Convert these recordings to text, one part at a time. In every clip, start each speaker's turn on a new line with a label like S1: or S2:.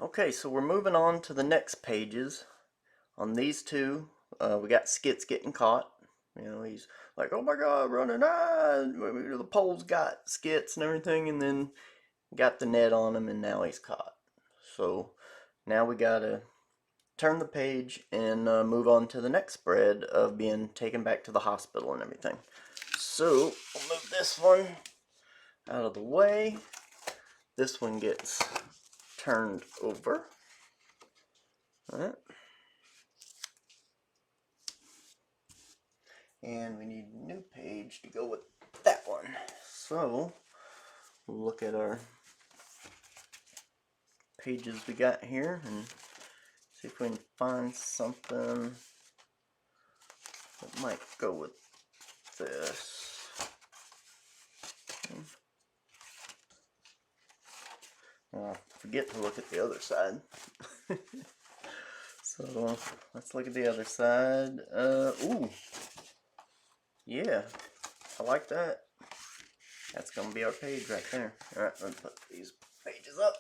S1: Okay, so we're moving on to the next pages. On these two, we got Skits getting caught. You know, he's like, "Oh my God, running! Ah!" The pole's got Skits and everything, and then got the net on him, and now he's caught. So now we gotta turn the page and move on to the next spread of being taken back to the hospital and everything. So we'll move this one out of the way. This one gets turned over. All right. And we need a new page to go with that one. So we'll look at our pages we got here and see if we can find something that might go with this. Forget to look at the other side. So let's look at the other side. Ooh. Yeah, I like that. That's going to be our page right there. Alright, let's put these pages up.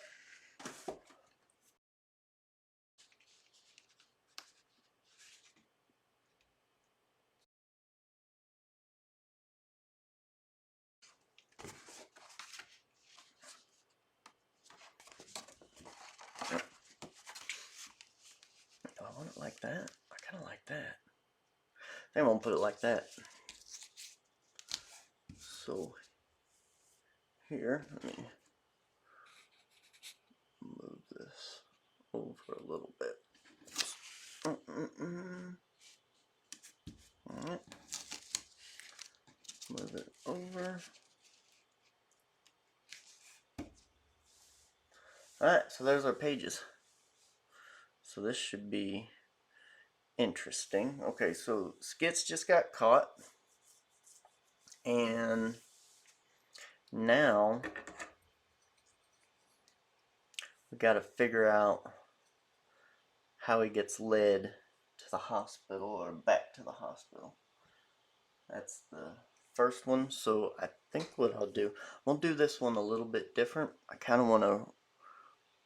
S1: Do I want it like that? I kind of like that. I think I'm going to put it like that. So here, let me move this over a little bit. Alright. Move it over. Alright, so there's our pages. So this should be interesting. Okay, so Skits just got caught. And now we got to figure out how he gets led to the hospital or back to the hospital. That's the first one. So I think what I'll do, we'll do this one a little bit different. I kind of want to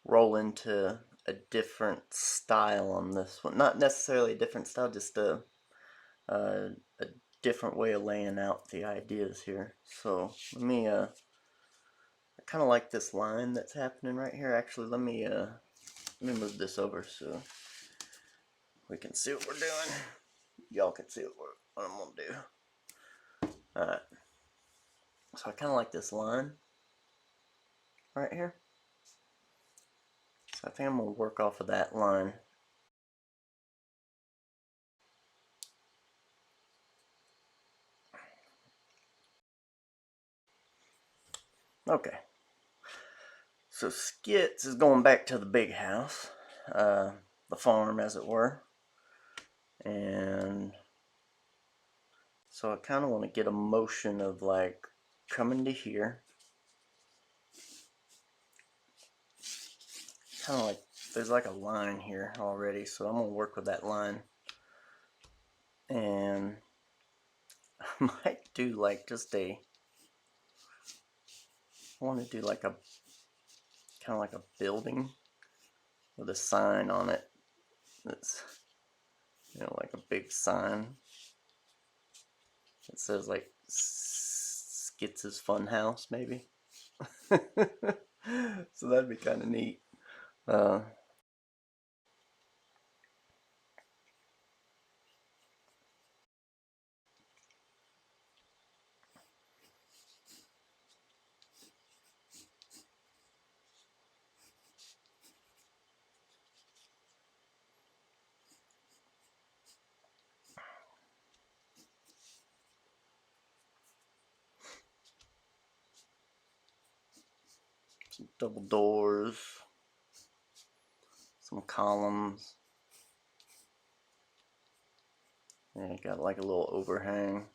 S1: roll into a different style on this one. Not necessarily a different style, just a different way of laying out the ideas here. So let me I kind of like this line that's happening right here. Actually, let me move this over so we can see what we're doing. Y'all can see what I'm gonna do. Alright. So I kind of like this line right here. So I think I'm gonna work off of that line. Okay. So Skits is going back to the big house, the farm as it were. And so I kind of want to get a motion of like coming to here. Kind of like, there's like a line here already, so I'm going to work with that line. And I might do like just I want to do like a, kind of like a building with a sign on it. That's, you know, like a big sign. It says like Skits' Fun House, maybe. So that'd be kind of neat. Some double doors, some columns. And you got like a little overhang.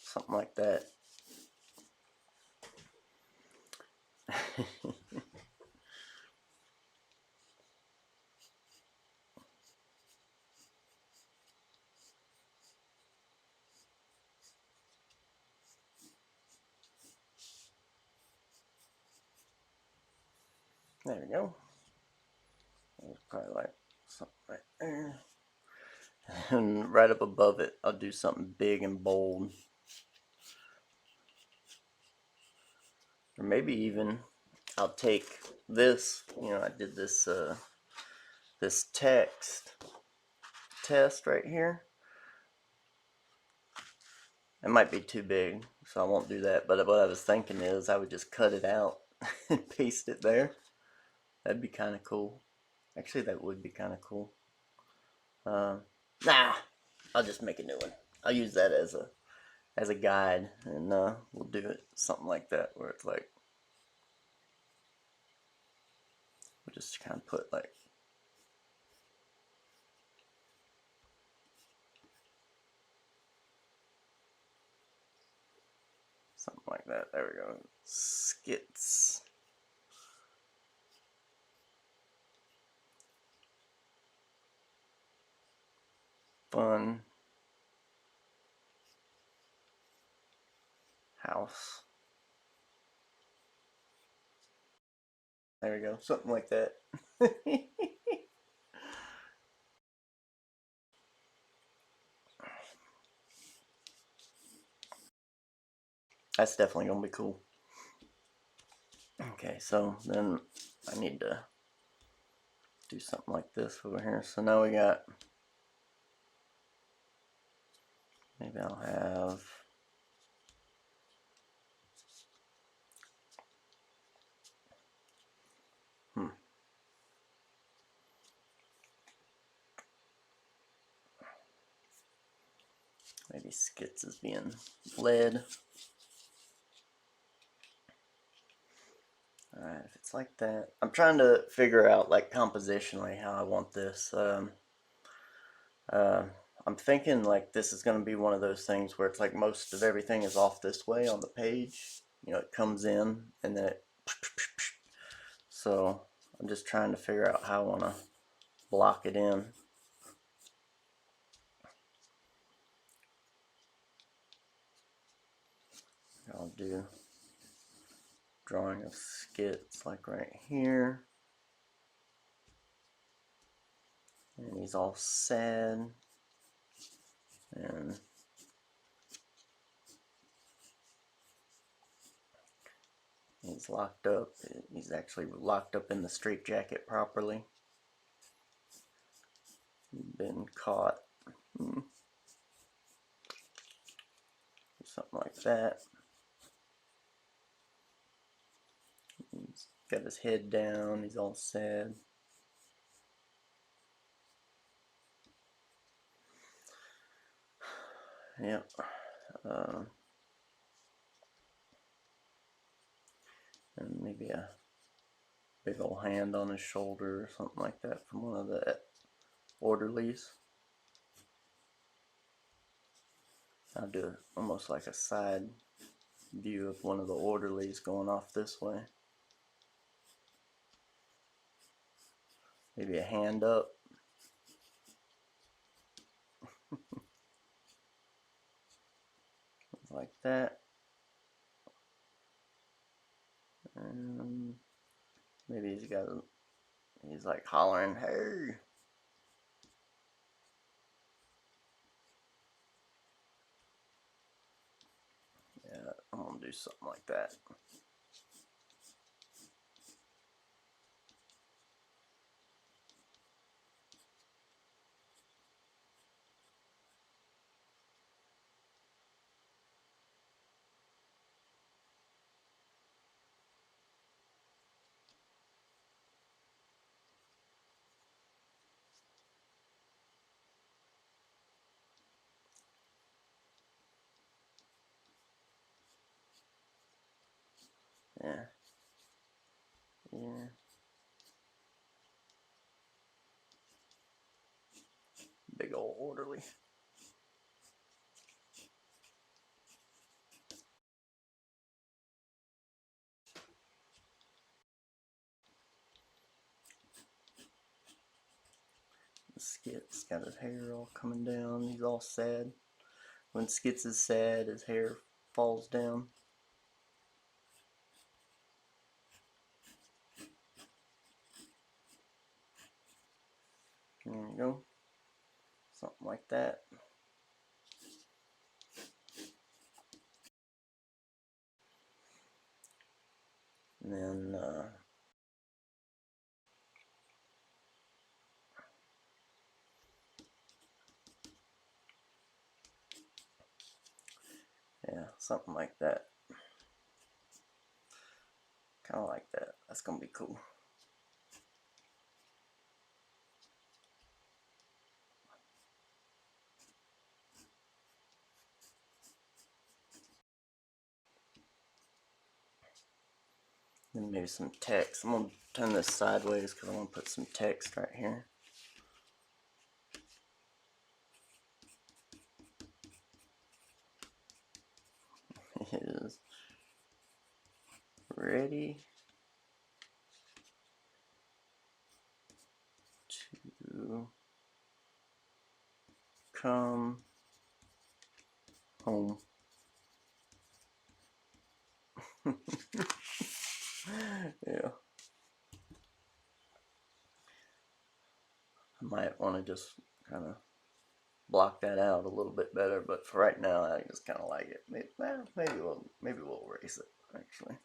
S1: Something like that. There we go. Probably like something right there. And right up above it, I'll do something big and bold. Or maybe even I'll take this, I did this this text test right here. It might be too big, so I won't do that. But what I was thinking is I would just cut it out and paste it there. That'd be kind of cool. Actually, that would be kind of cool. Nah, I'll just make a new one. I'll use that as a guide, and we'll do it something like that where it's like we'll just kind of put like something like that. There we go. Skits. Fun house. There we go. Something like that. That's definitely gonna be cool. Okay, so then I need to do something like this over here. So now we got, maybe I'll have, maybe Skits is being led. Alright, if it's like that, I'm trying to figure out like compositionally how I want this. I'm thinking like this is going to be one of those things where it's like most of everything is off this way on the page. It comes in and then it. So I'm just trying to figure out how I want to block it in. I'll do drawing of Skits like right here. And he's all sad. And he's locked up. He's actually locked up in the straitjacket properly. Been caught. Something like that. He's got his head down. He's all sad. Yep. And maybe a big old hand on his shoulder or something like that from one of the orderlies. I'll do almost like a side view of one of the orderlies going off this way. Maybe a hand up. Like that. And maybe he's like hollering, hey. Yeah, I'm gonna do something like that. Yeah. Yeah. Big old orderly. Skits got his hair all coming down. He's all sad. When Skits is sad, his hair falls down. There you go. Something like that. And then yeah, something like that. Kind of like that. That's gonna be cool. Then maybe some text. I'm gonna turn this sideways because I want to put some text right here. Is ready to come home. Yeah. I might want to just kind of block that out a little bit better, but for right now, I just kind of like it. Maybe we'll erase it actually,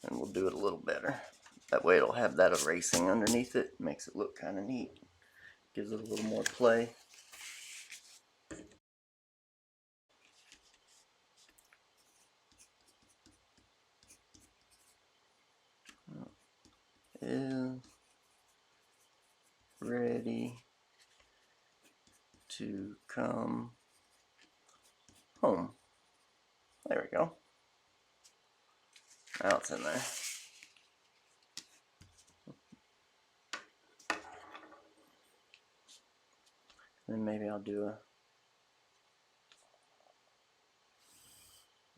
S1: and we'll do it a little better. That way, it'll have that erasing underneath it. Makes it look kind of neat. Gives it a little more play. Is ready to come home. There we go. Now it's in there. Then maybe I'll do a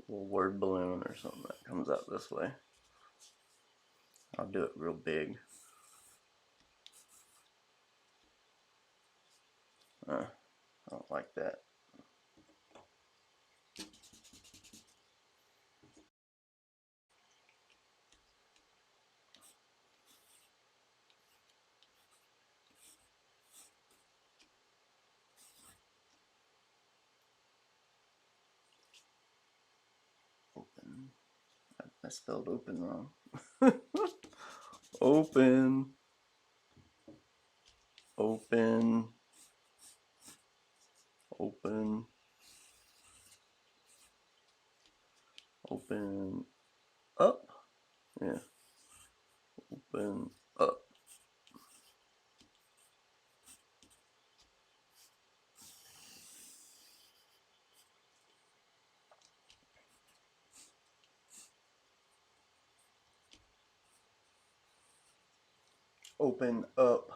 S1: little word balloon or something that comes out this way. I'll do it real big. I don't like that. Open. I spelled open wrong. Open. Open. Open. Open up. Yeah. Open up. Open up.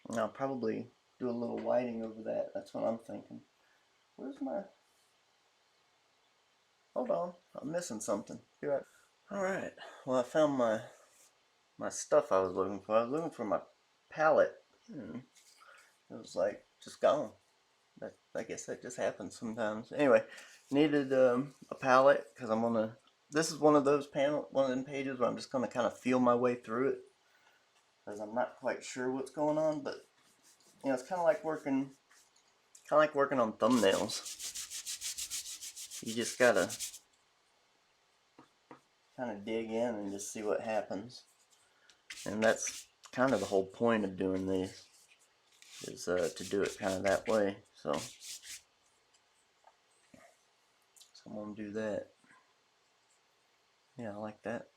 S1: And I'll probably do a little whiting over that. That's what I'm thinking. Where's my... Hold on. I'm missing something. Be right. Alright. Well, I found my stuff I was looking for. I was looking for my palette. And it was like just gone. I guess that just happens sometimes. Anyway, needed a palette because I'm gonna. This is one of those one of them pages where I'm just gonna kind of feel my way through it because I'm not quite sure what's going on. But you know, it's kind of like working on thumbnails. You just gotta kind of dig in and just see what happens. And that's kind of the whole point of doing these is to do it kind of that way. So I'm gonna do that. Yeah, I like that.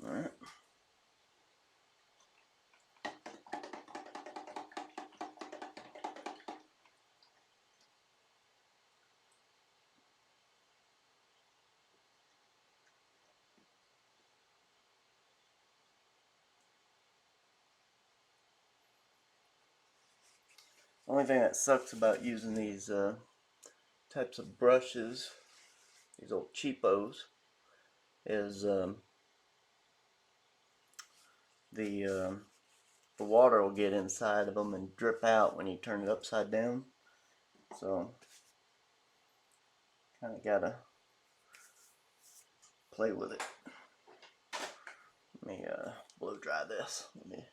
S1: Alright. The only thing that sucks about using these types of brushes these old cheapos, is the water will get inside of them and drip out when you turn it upside down. So kind of gotta play with it. Let me blow dry this. Let me.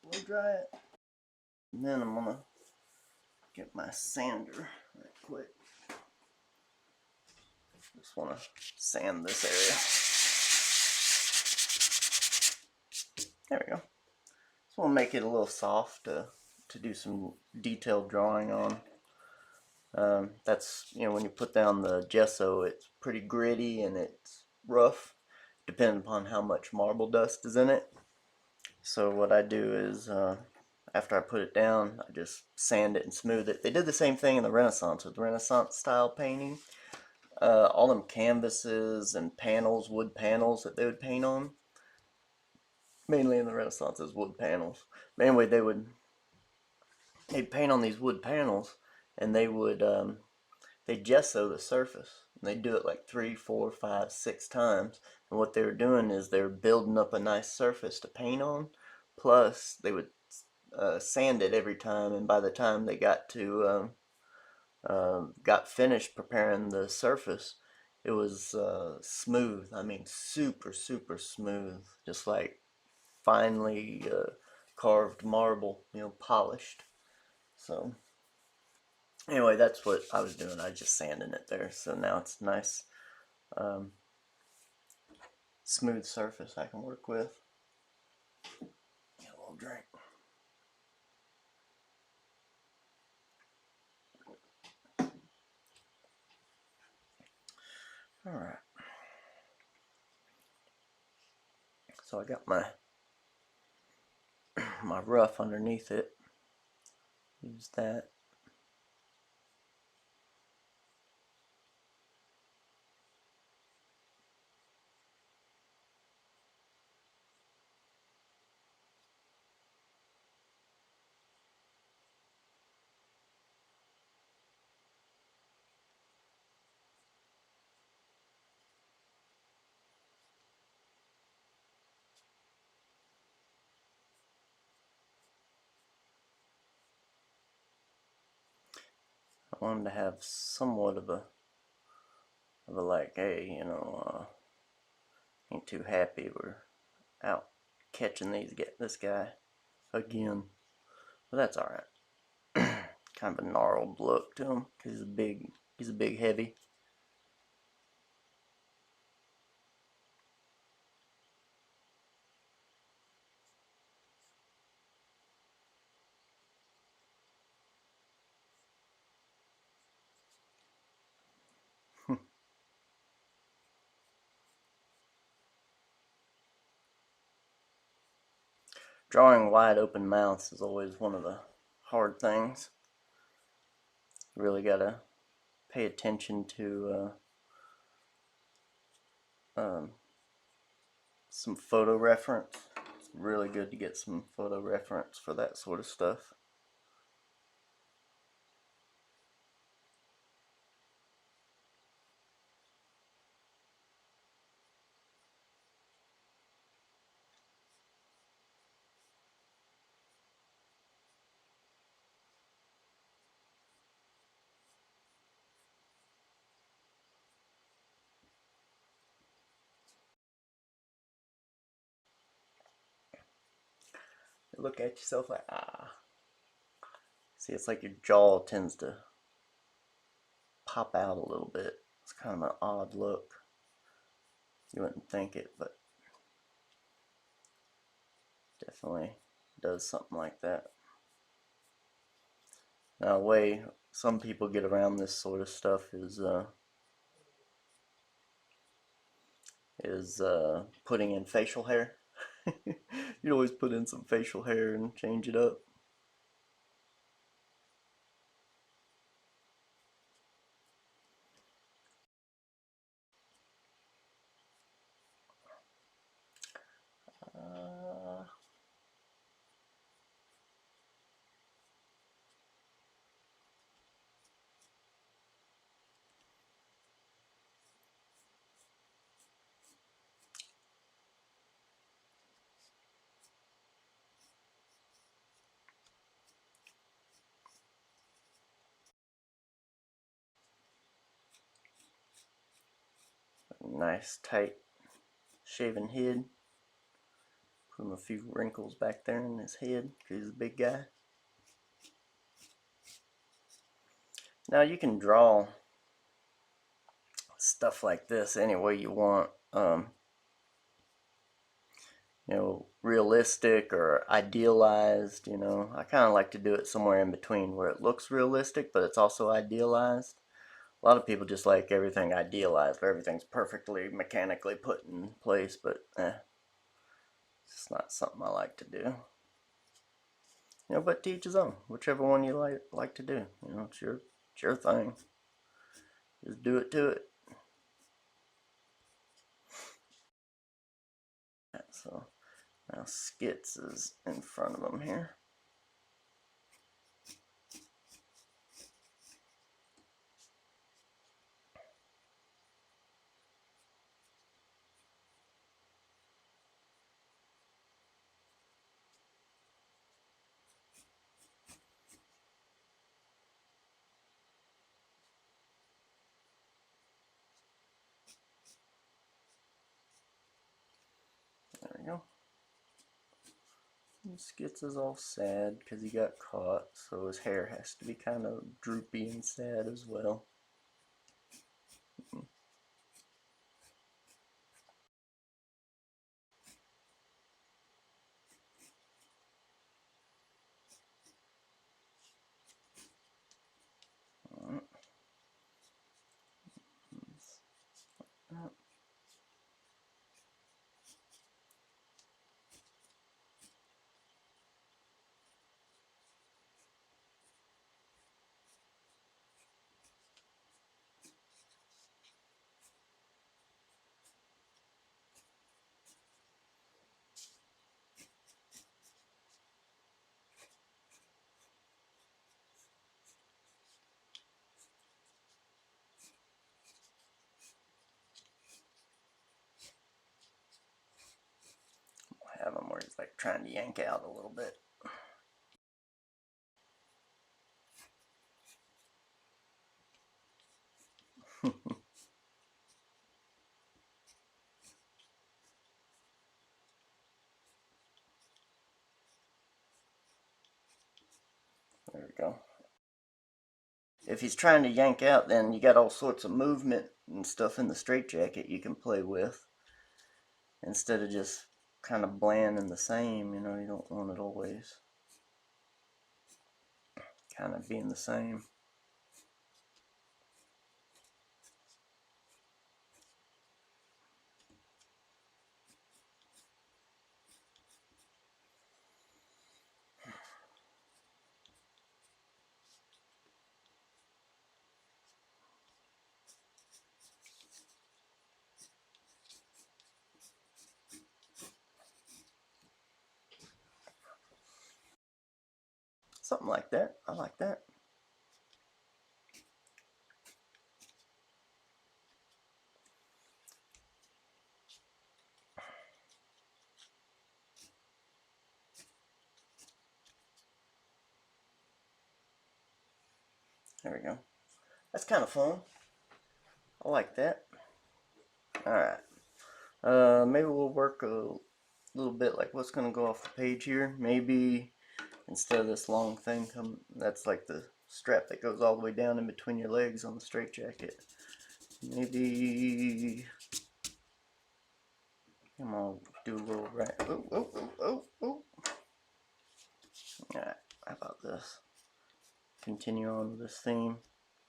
S1: Blow dry it. And then I'm gonna get my sander right quick. Just wanna sand this area. There we go. Just wanna make it a little soft to do some detailed drawing on. That's, you know, when you put down the gesso, it's pretty gritty and it's rough, depending upon how much marble dust is in it. So what I do is, after I put it down, I just sand it and smooth it. They did the same thing in the Renaissance with Renaissance style painting. All them canvases and panels, wood panels that they would paint on, mainly in the Renaissance, is wood panels. But anyway, they'd paint on these wood panels, and they gesso the surface. And they do it like 3, 4, 5, 6 times. And what they were doing is they were building up a nice surface to paint on. Plus, they would sand it every time. And by the time they got finished preparing the surface, it was smooth. I mean, super, super smooth, just like finely carved marble, you know, polished. So anyway, that's what I was doing. I was just sanding it there, so now it's nice, um, smooth surface I can work with. Get a little drink. All right. So I got my my rough underneath it. Use that. I wanted to have somewhat of a like, hey, you know, ain't too happy we're out catching this guy again. But that's all right. Kind of a gnarled look to him because he's a big heavy. Drawing wide open mouths is always one of the hard things. You really gotta pay attention to some photo reference. It's really good to get some photo reference for that sort of stuff. You look at yourself like, ah. See, it's like your jaw tends to pop out a little bit. It's kind of an odd look. You wouldn't think it, but definitely does something like that. Now, a way some people get around this sort of stuff is putting in facial hair. You always put in some facial hair and change it up. nice tight shaven head. Put him a few wrinkles back there in his head because he's a big guy. Now you can draw stuff like this any way you want. You know, realistic or idealized, you know. I kind of like to do it somewhere in between where it looks realistic, but it's also idealized. A lot of people just like everything idealized, where everything's perfectly mechanically put in place, but it's not something I like to do. You know, but to each his own. Whichever one you like to do. You know, it's your thing. Just do it to it. So now Skits is in front of him here. There we go. And Skits is all sad because he got caught, so his hair has to be kind of droopy and sad as well. I have him where he's like trying to yank out a little bit. There we go. If he's trying to yank out, then you got all sorts of movement and stuff in the straitjacket you can play with. Instead of just kind of bland and the same, you know, you don't want it always kind of being the same. Something like that. I like that. There we go. That's kind of fun. I like that. Alright. Maybe we'll work a little bit like what's going to go off the page here. Maybe instead of this long thing, that's like the strap that goes all the way down in between your legs on the straitjacket. Maybe I'm gonna do a little right. Oh. Alright, how about this? Continue on with this theme.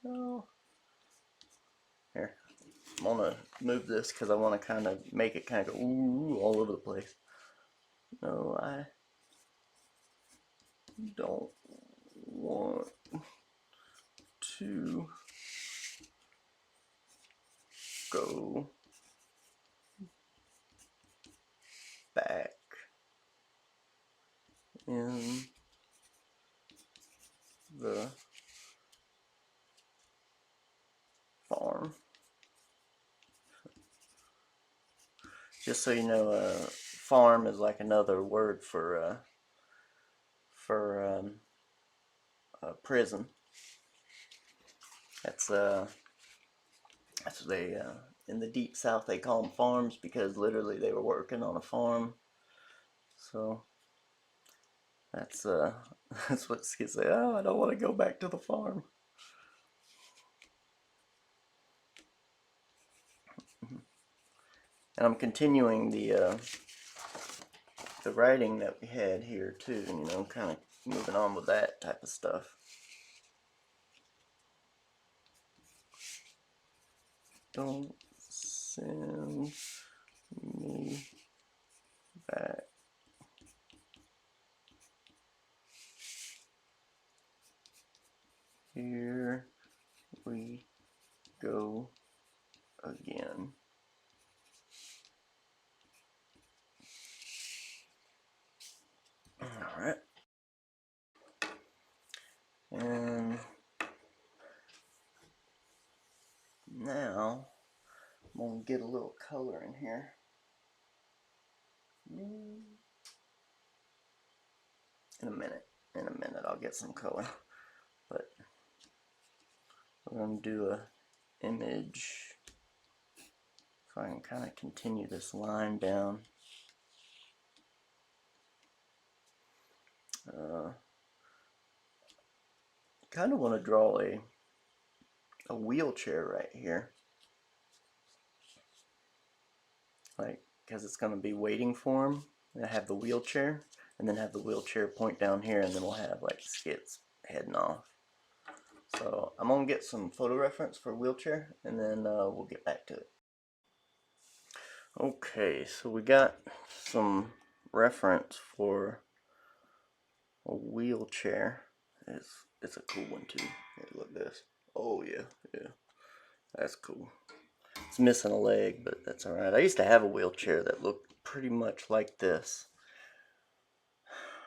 S1: No. Here, I'm gonna move this because I want to kind of make it kind of go ooh all over the place. No, I don't want to go back in the farm. Just so you know, farm is like another word for prison. That's what they in the deep south they call them farms because literally they were working on a farm. So that's that's what Skits say. Oh, I don't want to go back to the farm. And I'm continuing the writing that we had here too, you know, kind of moving on with that type of stuff. Don't send me back. Here we go again. Alright. And now I'm going to get a little color in here. In a minute I'll get some color. But we're going to do a image. So I can kind of continue this line down. Kind of want to draw a wheelchair right here, like, because it's going to be waiting for him. I have the wheelchair, and then have the wheelchair point down here, and then we'll have like Skits heading off. So I'm going to get some photo reference for wheelchair, and then we'll get back to it. Okay, so we got some reference for a wheelchair. It's a cool one too. Here, look at this. Oh yeah, that's cool. It's missing a leg, but that's alright. I used to have a wheelchair that looked pretty much like this.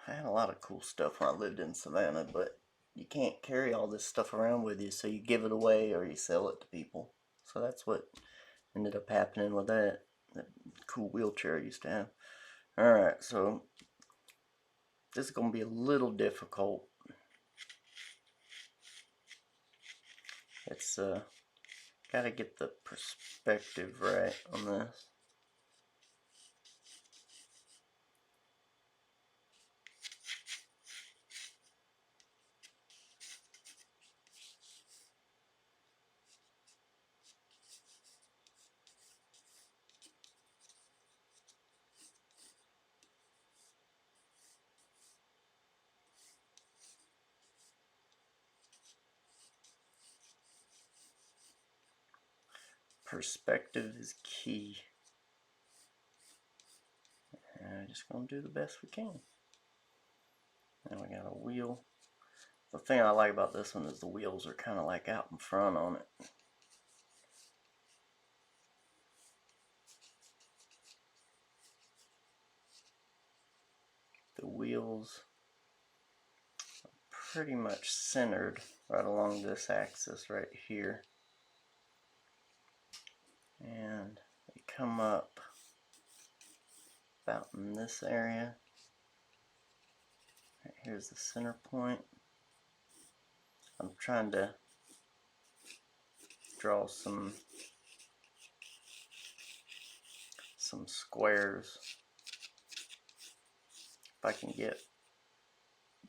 S1: I had a lot of cool stuff when I lived in Savannah, but you can't carry all this stuff around with you, so you give it away or you sell it to people. So that's what ended up happening with that cool wheelchair I used to have. Alright, so this is going to be a little difficult. It's gotta get the perspective right on this. Perspective is key. And just gonna do the best we can. Now we got a wheel. The thing I like about this one is the wheels are kind of like out in front on it. The wheels are pretty much centered right along this axis right here. And they come up about in this area. Right here's the center point. I'm trying to draw some squares. If I can get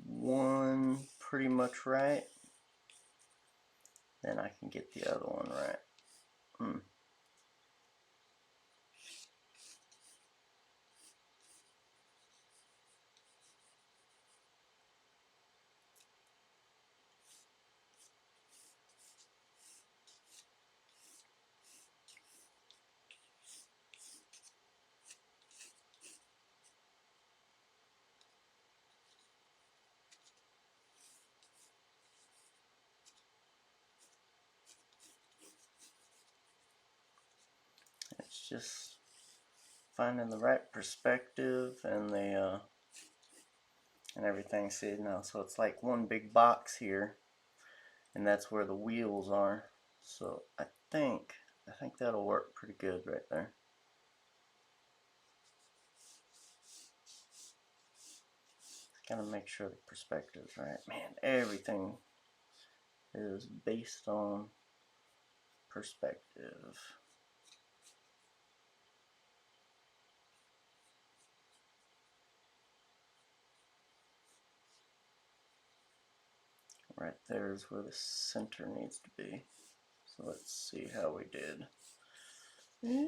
S1: one pretty much right, then I can get the other one right. It's just finding the right perspective and the and everything. See now, so it's like one big box here, and that's where the wheels are. So I think that'll work pretty good right there. Gotta make sure the perspective's right. Man, everything is based on perspective. Right there is where the center needs to be. So let's see how we did. Yeah,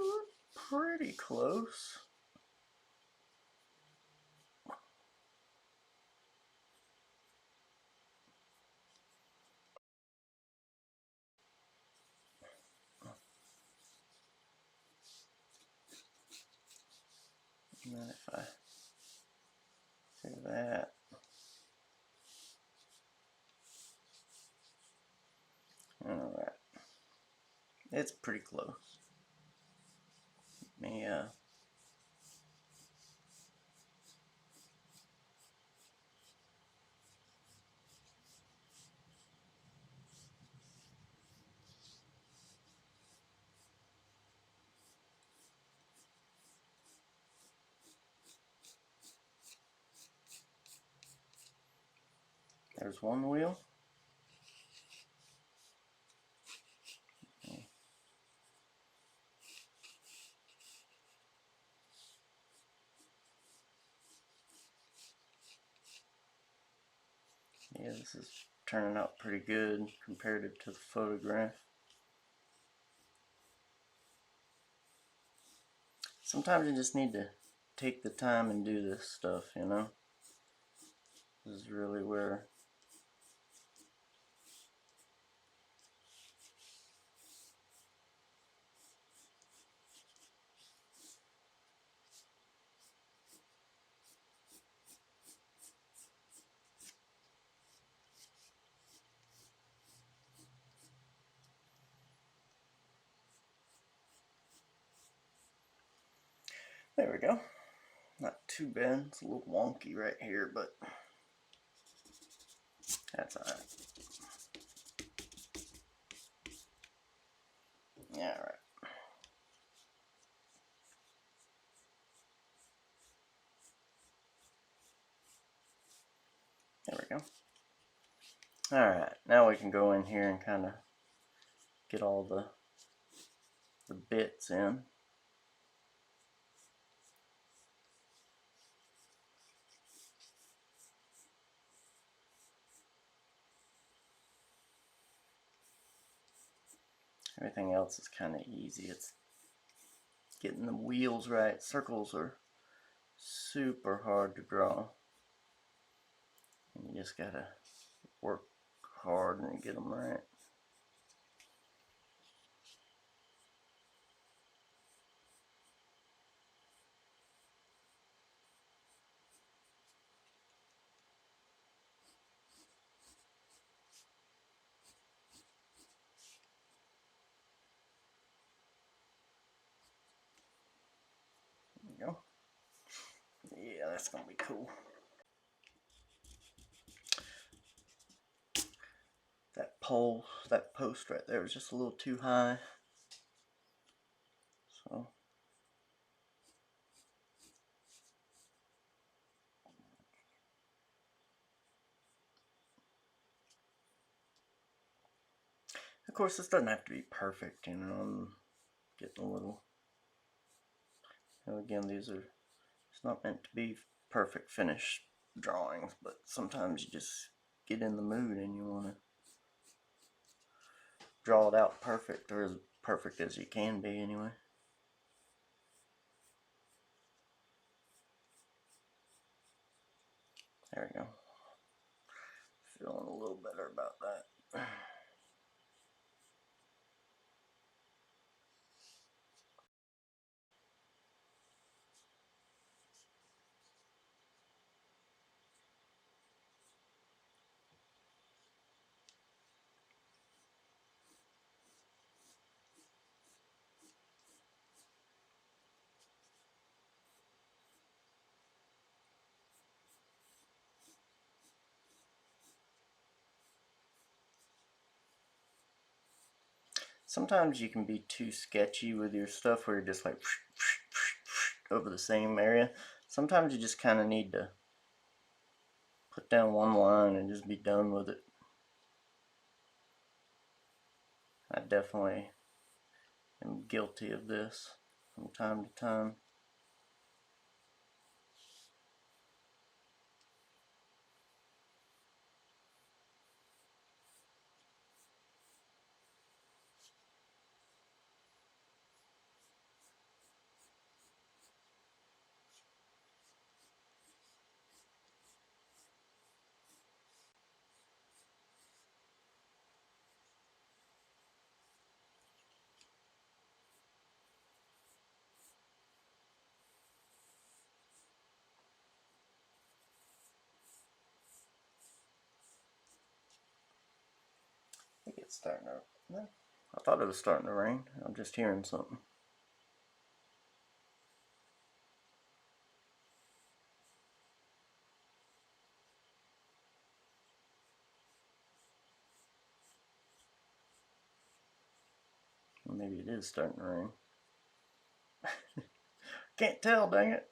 S1: we're pretty close. And then if I do that, alright, it's pretty close. Let me, there's one wheel. Yeah, this is turning out pretty good compared to the photograph. Sometimes you just need to take the time and do this stuff, you know? This is really where there we go. Not too bad. It's a little wonky right here, but that's alright. Yeah, alright. There we go. Alright, now we can go in here and kind of get all the bits in. Everything else is kind of easy. It's getting the wheels right. Circles are super hard to draw. And you just gotta work hard and get them right. There you go. Yeah, that's gonna be cool. That pole, that post right there was just a little too high. So of course this doesn't have to be perfect, you know. I'm getting a little, you know, again, these are, it's not meant to be perfect finished drawings, but sometimes you just get in the mood and you want to draw it out perfect, or as perfect as you can be anyway. There we go. Feeling a little better about that. Sometimes you can be too sketchy with your stuff where you're just like over the same area. Sometimes you just kind of need to put down one line and just be done with it. I definitely am guilty of this from time to time. it's starting to... No, I thought it was starting to rain. I'm just hearing something. Well, maybe it is starting to rain. Can't tell, dang it.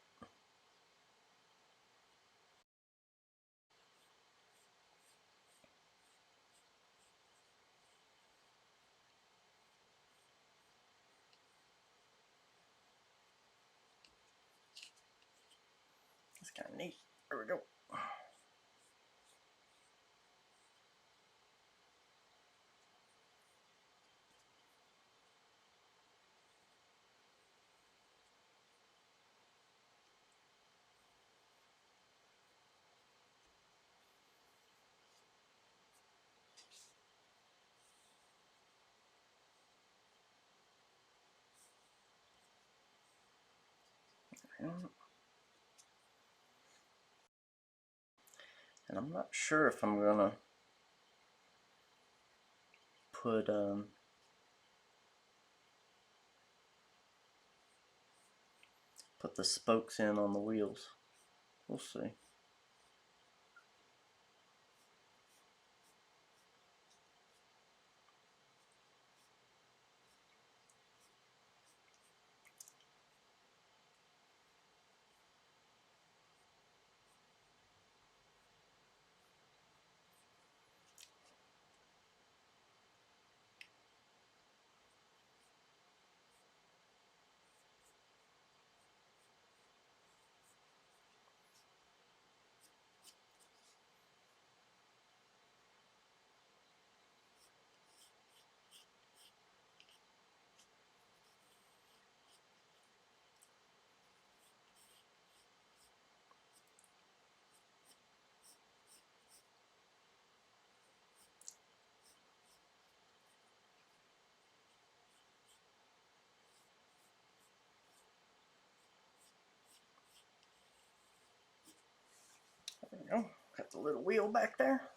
S1: It's kind of neat. There we go. And I'm not sure if I'm gonna put put the spokes in on the wheels. We'll see. There we go. Got the little wheel back there.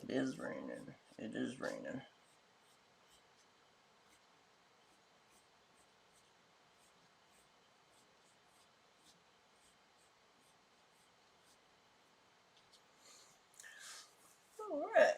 S1: It is raining. It is raining. All right.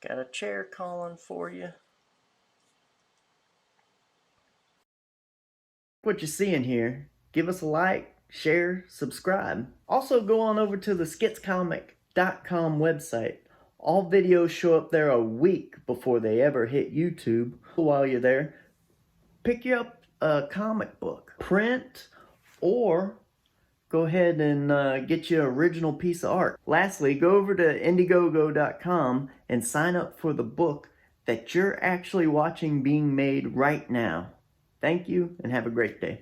S1: Got a chair calling for you. What you seeing here? Give us a like, share, subscribe. Also go on over to the Skitscomic.com website. All videos show up there a week before they ever hit YouTube. While you're there, pick you up a comic book, print, or go ahead and get you an original piece of art. Lastly, go over to Indiegogo.com and sign up for the book that you're actually watching being made right now. Thank you and have a great day.